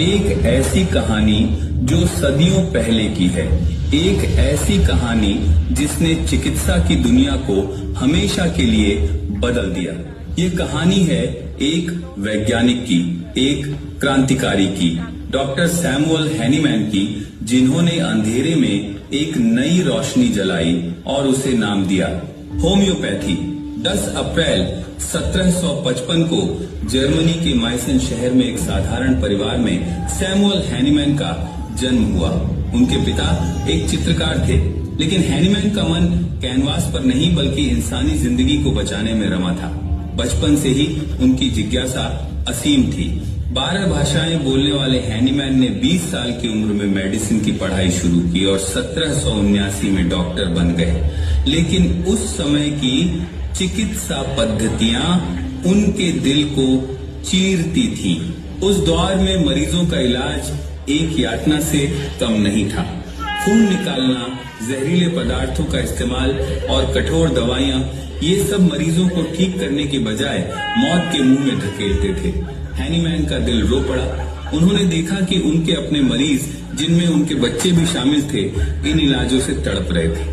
एक ऐसी कहानी जो सदियों पहले की है, एक ऐसी कहानी जिसने चिकित्सा की दुनिया को हमेशा के लिए बदल दिया। ये कहानी है एक वैज्ञानिक की, एक क्रांतिकारी की, डॉक्टर सैमुअल हैनीमैन की, जिन्होंने अंधेरे में एक नई रोशनी जलाई और उसे नाम दिया होम्योपैथी। 10 अप्रैल 1755 को जर्मनी के माइसन शहर में एक साधारण परिवार में सैमुअल हैनीमैन का जन्म हुआ। उनके पिता एक चित्रकार थे, लेकिन हैनीमैन का मन कैनवास पर नहीं बल्कि इंसानी जिंदगी को बचाने में रमा था। बचपन से ही उनकी जिज्ञासा असीम थी। 12 भाषाएं बोलने वाले हैनीमैन ने 20 साल की उम्र में मेडिसिन की पढ़ाई शुरू की और 1779 में डॉक्टर बन गए। लेकिन उस समय की चिकित्सा पद्धतियां उनके दिल को चीरती थीं। उस दौर में मरीजों का इलाज एक यातना से कम नहीं था। खून निकालना, जहरीले पदार्थों का इस्तेमाल और कठोर दवाइयां, ये सब मरीजों को ठीक करने के बजाय मौत के मुंह में धकेलते थे। हैनीमैन का दिल रो पड़ा। उन्होंने देखा कि उनके अपने मरीज, जिनमें उनके बच्चे भी शामिल थे, इन इलाजों से तड़प रहे थे।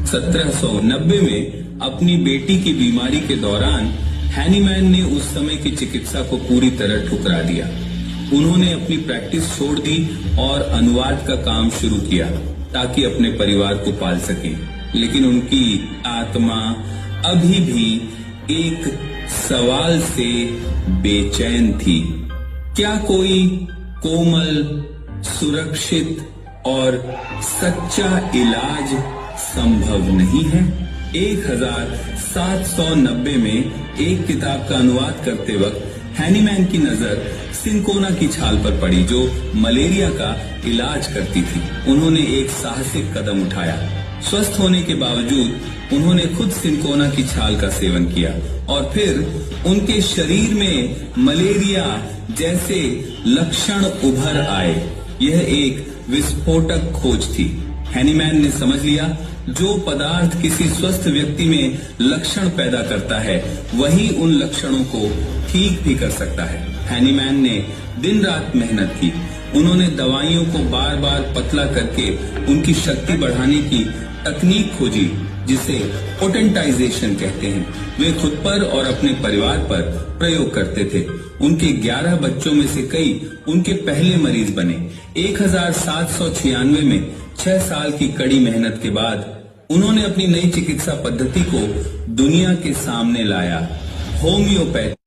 1790 में अपनी बेटी की बीमारी के दौरान हैनीमैन ने उस समय की चिकित्सा को पूरी तरह ठुकरा दिया। उन्होंने अपनी प्रैक्टिस छोड़ दी और अनुवाद का काम शुरू किया ताकि अपने परिवार को पाल सकें। लेकिन उनकी आत्मा अभी भी एक सवाल से बेचैन थी। क्या कोई कोमल, सुरक्षित और सच्चा इलाज संभव नहीं है? 1790 में एक किताब का अनुवाद करते वक्त हैनीमैन की नजर सिंकोना की छाल पर पड़ी, जो मलेरिया का इलाज करती थी। उन्होंने एक साहसिक कदम उठाया। स्वस्थ होने के बावजूद उन्होंने खुद सिंकोना की छाल का सेवन किया और फिर उनके शरीर में मलेरिया जैसे लक्षण उभर आए। यह एक विस्फोटक खोज थी। हैनीमैन ने समझ लिया, जो पदार्थ किसी स्वस्थ व्यक्ति में लक्षण पैदा करता है, वही उन लक्षणों को ठीक भी कर सकता है। हैनीमैन ने दिन रात मेहनत की। उन्होंने दवाइयों को बार बार पतला करके उनकी शक्ति बढ़ाने की तकनीक खोजी, जिसे पोटेंटाइजेशन कहते हैं। वे खुद पर और अपने परिवार पर प्रयोग करते थे। उनके 11 बच्चों में से कई उनके पहले मरीज बने। 1796 में 6 साल की कड़ी मेहनत के बाद उन्होंने अपनी नई चिकित्सा पद्धति को दुनिया के सामने लाया, होम्योपैथी।